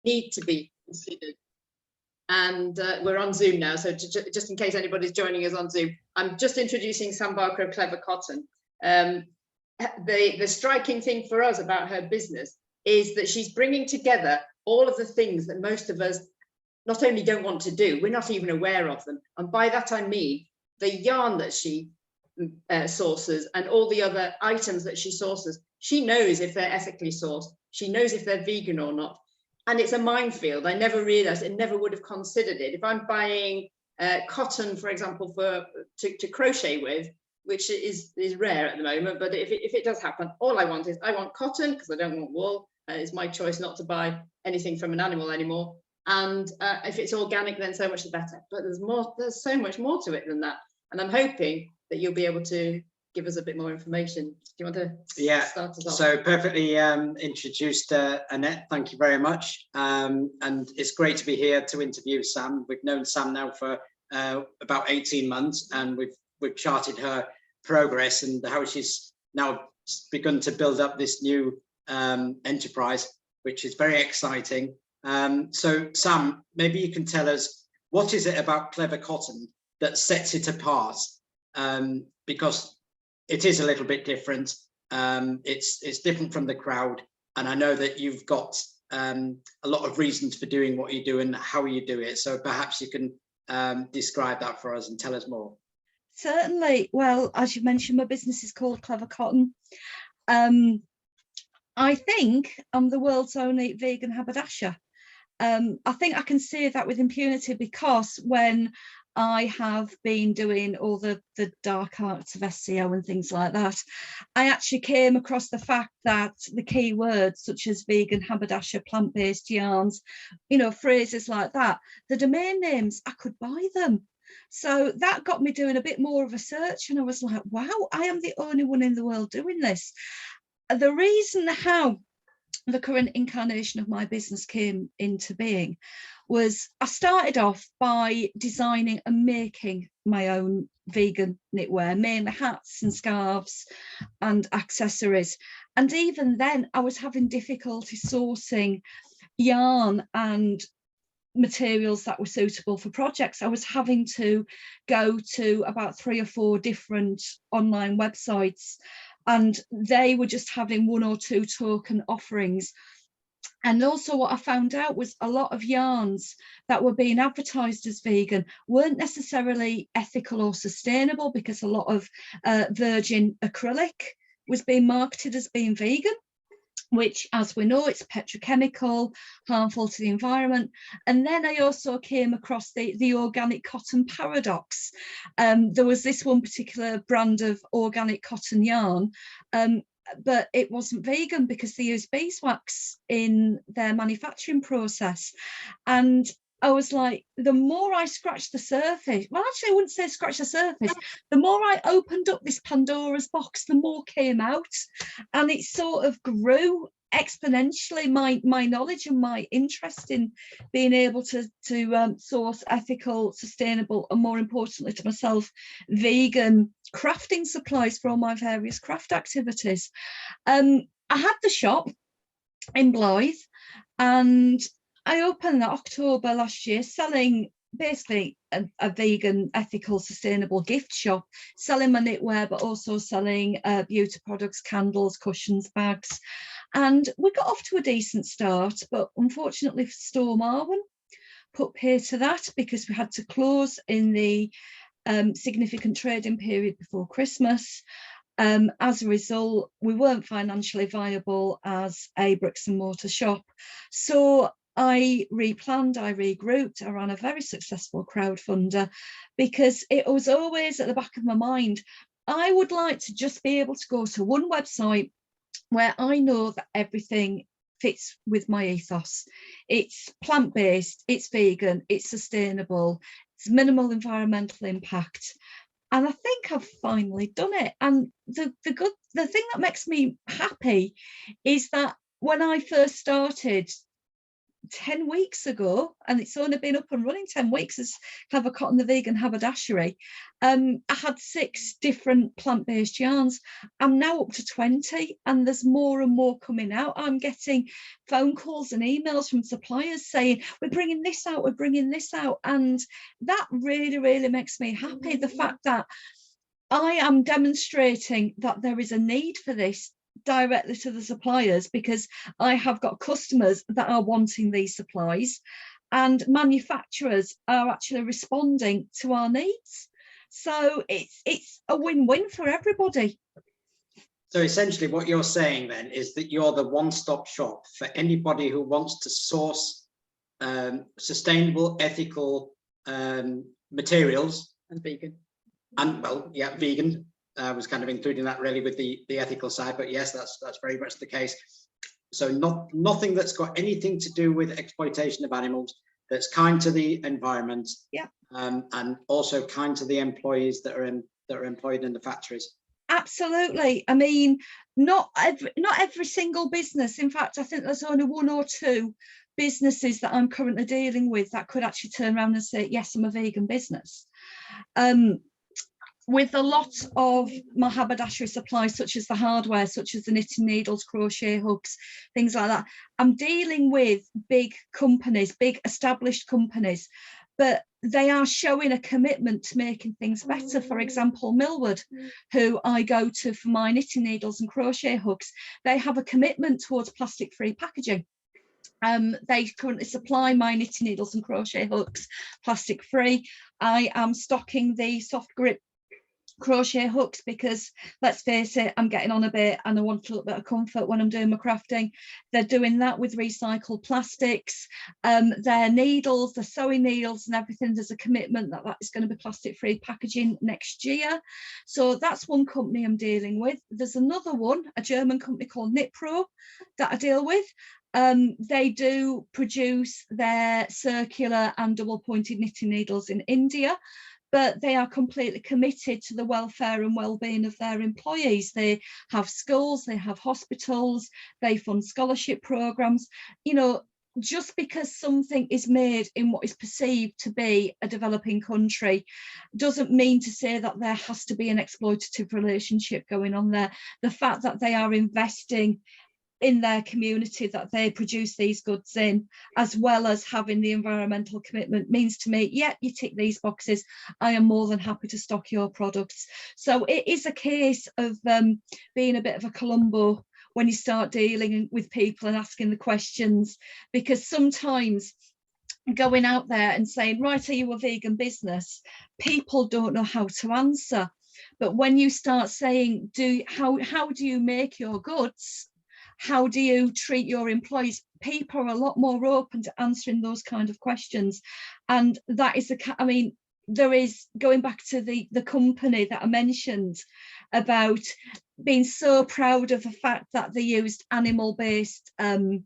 need to be considered. And we're on Zoom now, so just in case anybody's joining us on Zoom, I'm just introducing Sam Barker of Clever Cotton. The striking thing for us about her business is that she's bringing together all of the things that most of us not only don't want to do, we're not even aware of them. And by that I mean the yarn that she sources and all the other items that she sources. She knows if they're ethically sourced, she knows if they're vegan or not. And it's a minefield. I never realized, it never would have considered it. If I'm buying cotton, for example, to crochet with, which is rare at the moment, but if it does happen, all I want cotton, because I don't want wool. It's my choice not to buy anything from an animal anymore. And if it's organic, then so much the better. But there's so much more to it than that. And I'm hoping that you'll be able to give us a bit more information. Do you want to start us off? So perfectly introduced, Annette. Thank you very much. And it's great to be here to interview Sam. We've known Sam now for about 18 months, and we've charted her progress and how she's now begun to build up this new enterprise, which is very exciting. So Sam, maybe you can tell us, what is it about Clever Cotton that sets it apart? Because it is a little bit different. It's different from the crowd, and I know that you've got a lot of reasons for doing what you do and how you do it. So perhaps you can describe that for us and tell us more. Certainly. Well, as you mentioned, my business is called Clever Cotton. I think I'm the world's only vegan haberdasher. I think I can say that with impunity, because when I have been doing all the dark arts of SEO and things like that, I actually came across the fact that the key words such as vegan haberdasher, plant-based yarns, phrases like that, the domain names, I could buy them. So that got me doing a bit more of a search, and I was like, wow, I am the only one in the world doing this. The reason how the current incarnation of my business came into being was I started off by designing and making my own vegan knitwear, mainly hats and scarves and accessories. And even then I was having difficulty sourcing yarn and materials that were suitable for projects. I was having to go to about 3 or 4 different online websites, and they were just having 1 or 2 token offerings. And also what I found out was a lot of yarns that were being advertised as vegan weren't necessarily ethical or sustainable, because a lot of virgin acrylic was being marketed as being vegan, which, as we know, it's petrochemical, harmful to the environment. And then I also came across the organic cotton paradox. There was this one particular brand of organic cotton yarn, but it wasn't vegan because they used beeswax in their manufacturing process. And I was like, the more I scratched the surface, well, actually I wouldn't say scratch the surface, the more I opened up this Pandora's box, the more came out, and it sort of grew exponentially, my knowledge and my interest in being able to source ethical, sustainable, and more importantly to myself, vegan crafting supplies for all my various craft activities. I had the shop in Blythe, and I opened that October last year, selling basically a vegan, ethical, sustainable gift shop, selling my knitwear, but also selling beauty products, candles, cushions, bags. And we got off to a decent start, but unfortunately Storm Arwen put pay to that, because we had to close in the significant trading period before Christmas. As a result, we weren't financially viable as a bricks and mortar shop. So I replanned, I regrouped, I ran a very successful crowdfunder, because it was always at the back of my mind, I would like to just be able to go to one website where I know that everything fits with my ethos. It's plant-based, it's vegan, it's sustainable, it's minimal environmental impact. And I think I've finally done it. And the thing that makes me happy is that when I first started 10 weeks ago, and it's only been up and running 10 weeks as Clever Cotton, the vegan haberdashery. I had 6 different plant-based yarns. I'm now up to 20, and there's more and more coming out. I'm getting phone calls and emails from suppliers saying, we're bringing this out, we're bringing this out. And that really, really makes me happy. The fact that I am demonstrating that there is a need for this directly to the suppliers, because I have got customers that are wanting these supplies, and manufacturers are actually responding to our needs. So it's a win-win for everybody. So essentially what you're saying then is that you're the one-stop shop for anybody who wants to source sustainable, ethical materials. And vegan. And well, yeah, vegan. I was kind of including that really with the ethical side, but yes, that's very much the case. So nothing that's got anything to do with exploitation of animals, that's kind to the environment, yeah, and also kind to the employees that are employed in the factories. Absolutely. I mean, not every single business. In fact, I think there's only 1 or 2 businesses that I'm currently dealing with that could actually turn around and say, yes, I'm a vegan business. With a lot of my haberdashery supplies, such as the hardware, such as the knitting needles, crochet hooks, things like that, I'm dealing with big companies, big established companies, but they are showing a commitment to making things better. For example, Millward, who I go to for my knitting needles and crochet hooks, they have a commitment towards plastic-free packaging. They currently supply my knitting needles and crochet hooks plastic-free. I am stocking the soft grip crochet hooks because, let's face it, I'm getting on a bit and I want a little bit of comfort when I'm doing my crafting. They're doing that with recycled plastics. Their needles, the sewing needles and everything, there's a commitment that that is going to be plastic free packaging next year. So that's one company I'm dealing with. There's another one, a German company called KnitPro, that I deal with. They do produce their circular and double pointed knitting needles in India, but they are completely committed to the welfare and well-being of their employees. They have schools, they have hospitals, they fund scholarship programs. You know, just because something is made in what is perceived to be a developing country doesn't mean to say that there has to be an exploitative relationship going on there. The fact that they are investing in their community that they produce these goods in, as well as having the environmental commitment, means to me, yeah, you tick these boxes, I am more than happy to stock your products. So it is a case of being a bit of a Columbo when you start dealing with people and asking the questions, because sometimes going out there and saying, right, are you a vegan business? People don't know how to answer. But when you start saying, how do you make your goods? How do you treat your employees? People are a lot more open to answering those kind of questions. And that is I mean, there is, going back to the company that I mentioned about being so proud of the fact that they used animal-based dyes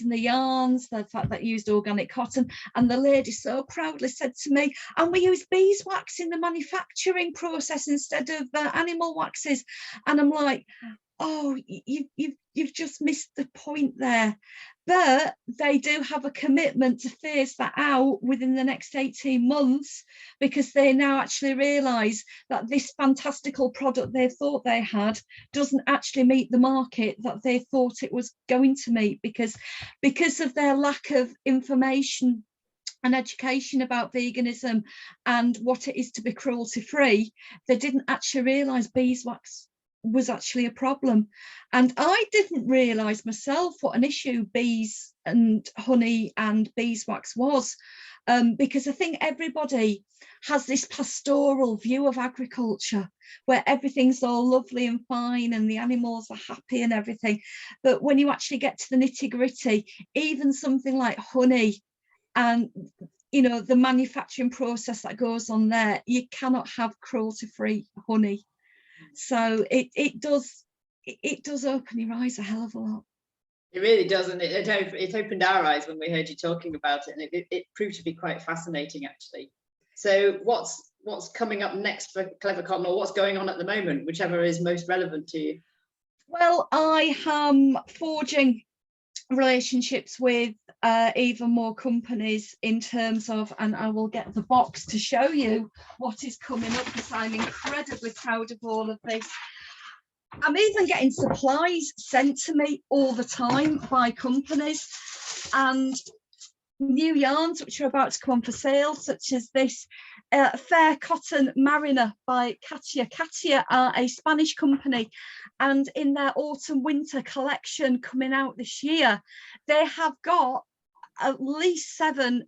in the yarns, the fact that used organic cotton, and the lady so proudly said to me, and we use beeswax in the manufacturing process instead of animal waxes. And I'm like, oh, you've just missed the point there. But they do have a commitment to phase that out within the next 18 months, because they now actually realise that this fantastical product they thought they had doesn't actually meet the market that they thought it was going to meet, because of their lack of information and education about veganism and what it is to be cruelty-free. They didn't actually realise beeswax was actually a problem. And I didn't realise myself what an issue bees and honey and beeswax was, because I think everybody has this pastoral view of agriculture where everything's all lovely and fine and the animals are happy and everything. But when you actually get to the nitty-gritty, even something like honey and, you know, the manufacturing process that goes on there, you cannot have cruelty-free honey. So it does open your eyes a hell of a lot. It really does, and it opened our eyes when we heard you talking about it, and it proved to be quite fascinating, actually. So what's coming up next for Clever Cotton, or what's going on at the moment, whichever is most relevant to you? Well, I am forging relationships with even more companies in terms of, and I will get the box to show you what is coming up, because I'm incredibly proud of all of this. I'm even getting supplies sent to me all the time by companies, and new yarns which are about to come on for sale, such as this Fair Cotton Mariner by Katia. Katia are a Spanish company, and in their autumn winter collection coming out this year, they have got at least 7-8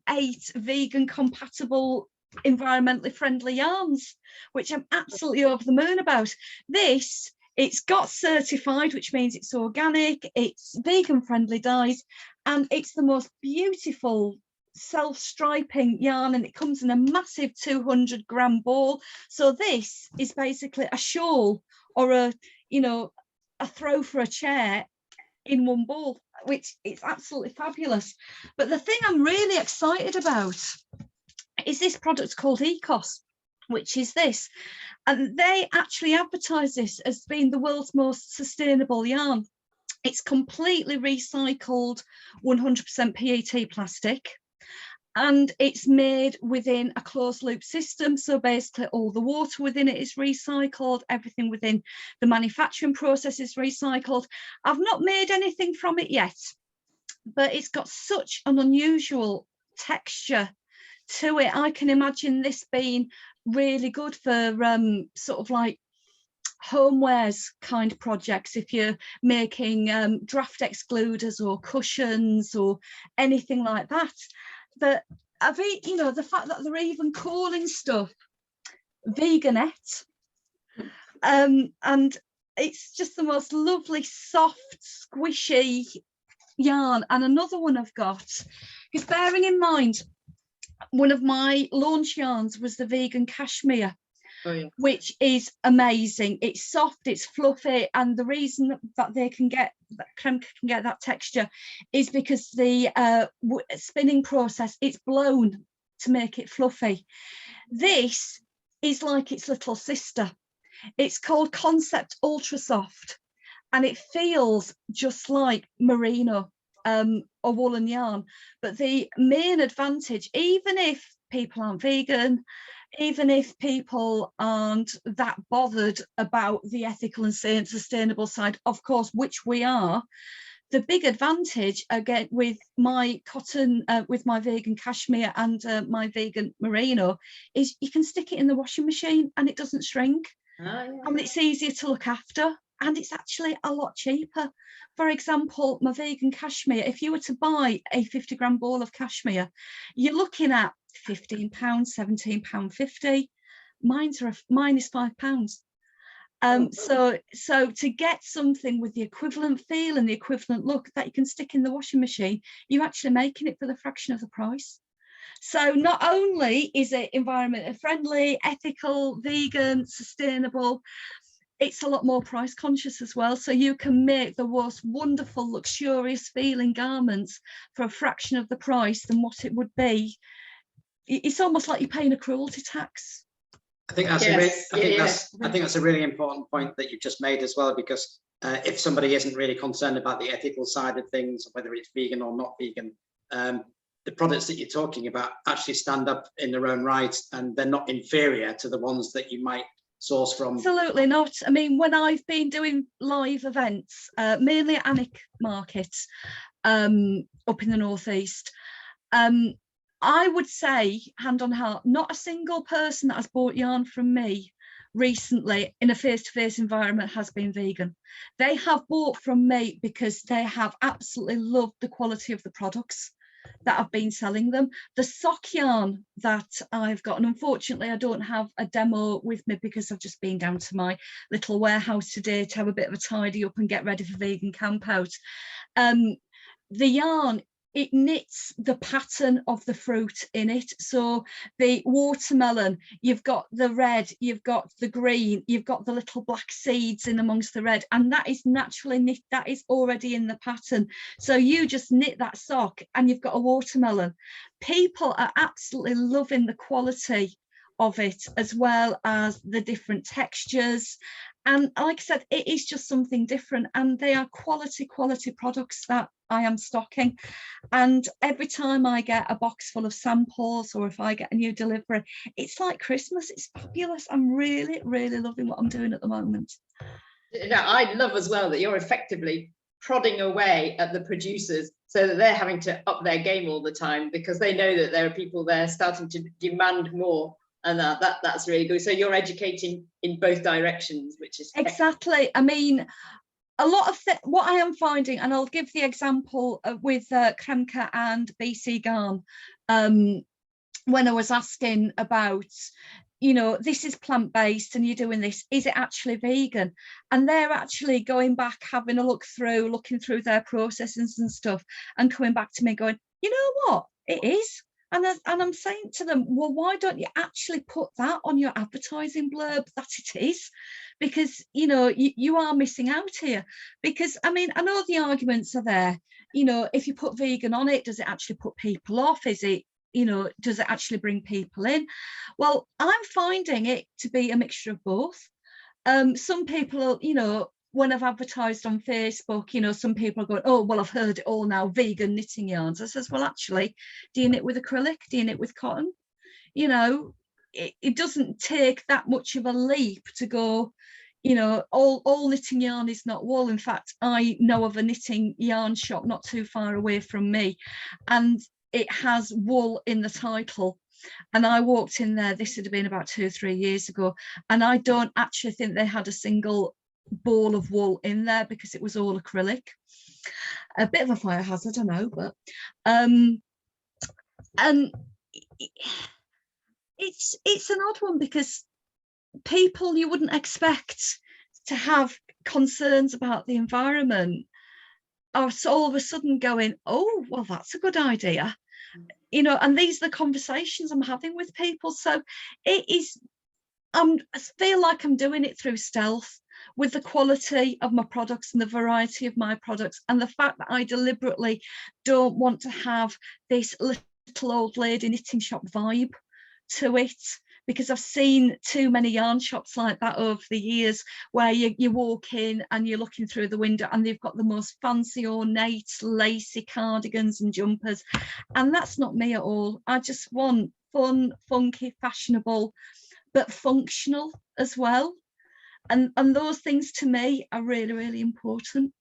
vegan compatible, environmentally friendly yarns, which I'm absolutely over the moon about. This, it's got certified, which means it's organic, it's vegan friendly dyes, and it's the most beautiful self-striping yarn, and it comes in a massive 200-gram ball. So this is basically a shawl or a, you know, a throw for a chair in one ball, which is absolutely fabulous. But the thing I'm really excited about is this product called Ecos, which is this, and they actually advertise this as being the world's most sustainable yarn. It's completely recycled 100% PET plastic, and it's made within a closed loop system. So basically all the water within it is recycled, everything within the manufacturing process is recycled. I've not made anything from it yet, but it's got such an unusual texture to it. I can imagine this being really good for sort of like homewares kind of projects, if you're making draft excluders or cushions or anything like that. But you know, the fact that they're even calling stuff veganette, and it's just the most lovely, soft, squishy yarn. And another one I've got, because bearing in mind, one of my launch yarns was the vegan cashmere. Oh, yeah. Which is amazing. It's soft, it's fluffy, and the reason that they can get that texture is because the spinning process, it's blown to make it fluffy. This is like its little sister. It's called Concept Ultra Soft, and it feels just like merino or woolen yarn. But the main advantage, even if people aren't vegan, even if people aren't that bothered about the ethical and sustainable side, of course, which we are, the big advantage again with my cotton, with my vegan cashmere and my vegan merino, is you can stick it in the washing machine and it doesn't shrink. Yeah. And it's easier to look after, and it's actually a lot cheaper. For example, my vegan cashmere, if you were to buy a 50-gram ball of cashmere, you're looking at £15, £17.50. Mine is £5. So to get something with the equivalent feel and the equivalent look that you can stick in the washing machine, you're actually making it for the fraction of the price. So not only is it environmentally friendly, ethical, vegan, sustainable, it's a lot more price conscious as well. So you can make the most wonderful, luxurious feeling garments for a fraction of the price than what it would be. It's almost like you're paying a cruelty tax. I think that's I think that's a really important point that you've just made as well, because if somebody isn't really concerned about the ethical side of things, whether it's vegan or not vegan, the products that you're talking about actually stand up in their own right, and they're not inferior to the ones that you might source from. Absolutely not. I mean, when I've been doing live events, mainly at Alnwick markets up in the northeast, I would say, hand on heart, not a single person that has bought yarn from me recently in a face-to-face environment has been vegan. They have bought from me because they have absolutely loved the quality of the products that I've been selling them. The sock yarn that I've got, and unfortunately I don't have a demo with me because I've just been down to my little warehouse today to have a bit of a tidy up and get ready for vegan camp out. The yarn, it knits the pattern of the fruit in it. So the watermelon, you've got the red, you've got the green, you've got the little black seeds in amongst the red, and that is naturally knit, that is already in the pattern. So you just knit that sock and you've got a watermelon. People are absolutely loving the quality of it, as well as the different textures And like I said, it is just something different, and they are quality products that I am stocking. And every time I get a box full of samples, or if I get a new delivery, it's like Christmas. It's fabulous. I'm really loving what I'm doing at the moment. Now, I love as well that you're effectively prodding away at the producers so that they're having to up their game all the time, because they know that there are people there starting to demand more, and that's really good. So you're educating in both directions, which is exactly. I mean, a lot of what I am finding, and I'll give the example with Kremke and BC Garn, when I was asking about, you know, this is plant-based and you're doing this, is it actually vegan? And they're actually going back, having a looking through their processes and stuff, and coming back to me going, you know what, it is. And I'm saying to them, well, why don't you actually put that on your advertising blurb that it is? Because, you know, you are missing out here. Because, I mean, I know the arguments are there. You know, if you put vegan on it, does it actually put people off? Is it, you know, does it actually bring people in? Well, I'm finding it to be a mixture of both. Some people, you know, when I've advertised on Facebook, you know, some people are going, oh, well, I've heard it all now, vegan knitting yarns. I says, well, actually, do you knit with acrylic? Do you knit with cotton? You know, it doesn't take that much of a leap to go, you know, all knitting yarn is not wool. In fact, I know of a knitting yarn shop not too far away from me, and it has wool in the title. And I walked in there, this had been about 2 or 3 years ago, and I don't actually think they had a single ball of wool in there, because it was all acrylic. A bit of a fire hazard, I know, but and it's an odd one, because people you wouldn't expect to have concerns about the environment are all of a sudden going, oh, well, that's a good idea. You know, and these are the conversations I'm having with people. So it is, I feel like I'm doing it through stealth, with the quality of my products and the variety of my products, and the fact that I deliberately don't want to have this little old lady knitting shop vibe to it, because I've seen too many yarn shops like that over the years, where you walk in and you're looking through the window and they've got the most fancy, ornate, lacy cardigans and jumpers, and that's not me at all. I just want fun, funky, fashionable, but functional as well, and those things to me are really important.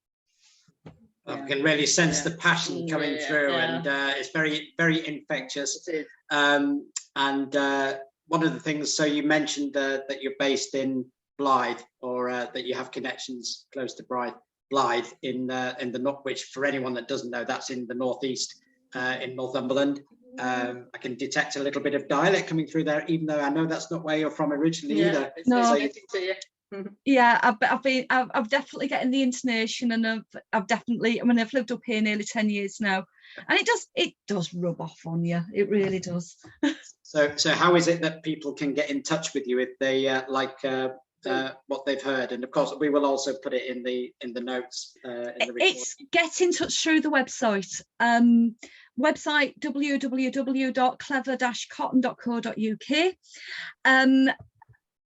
I can really sense the passion coming through, and it's very infectious. And one of the things, so you mentioned that you're based in Blythe, or that you have connections close to Blythe in the north, which, for anyone that doesn't know, that's in the northeast, in Northumberland. I can detect a little bit of dialect coming through there, even though I know that's not where you're from originally either. No. So yeah, I've definitely getting the intonation, and I've definitely, I mean, I've lived up here nearly 10 years now, and it does rub off on you. It really does. So how is it that people can get in touch with you if they like what they've heard? And of course, we will also put it in the notes. In the it's get in touch through the website. Website www.clever-cotton.co.uk.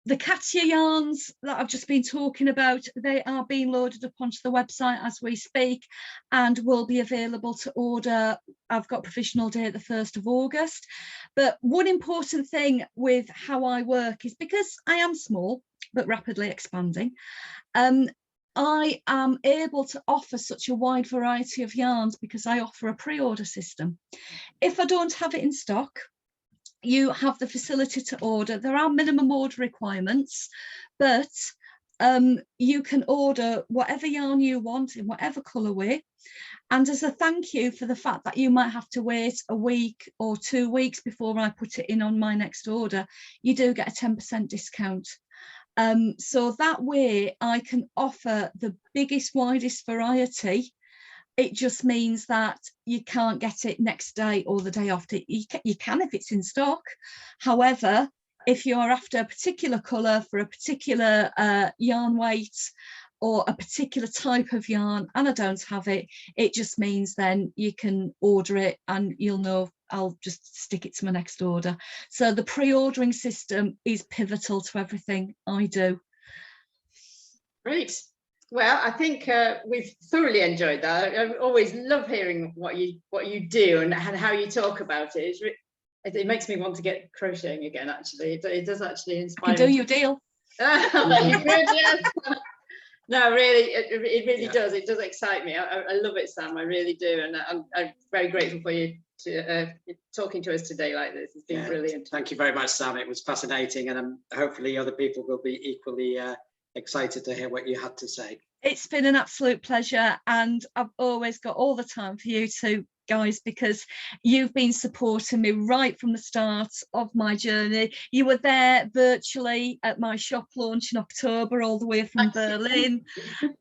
The Katia yarns that I've just been talking about, they are being loaded up onto the website as we speak, and will be available to order. I've got provisional date the 1st of August. But one important thing with how I work is, because I am small but rapidly expanding, I am able to offer such a wide variety of yarns because I offer a pre-order system. If I don't have it in stock, you have the facility to order. There are minimum order requirements, but you can order whatever yarn you want in whatever colourway. And as a thank you for the fact that you might have to wait a week or 2 weeks before I put it in on my next order, you do get a 10% discount. So that way I can offer the biggest, widest variety. It just means that you can't get it next day or the day after. You can if it's in stock. However, if you're after a particular colour for a particular yarn weight or a particular type of yarn and I don't have it, it just means then you can order it and you'll know I'll just stick it to my next order. So the pre-ordering system is pivotal to everything I do. Great. Well, I think we've thoroughly enjoyed that. I always love hearing what you do and how you talk about it. It makes me want to get crocheting again. Actually, it does actually inspire. I can do me. your deal. You could, yes. No, really, it really Yeah. does. It does excite me. I love it, Sam. I really do, and I'm very grateful for you to talking to us today like this. It's been brilliant. Thank you very much, Sam. It was fascinating, and hopefully other people will be equally excited to hear what you had to say. It's been an absolute pleasure, and I've always got all the time for you two guys, because you've been supporting me right from the start of my journey. You were there virtually at my shop launch in October, all the way from Berlin,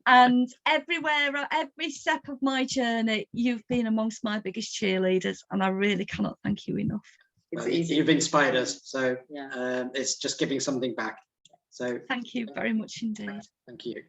and everywhere, every step of my journey, you've been amongst my biggest cheerleaders, and I really cannot thank you enough. Well, you've inspired us, so Yeah. it's just giving something back. So thank you very much indeed. thank you.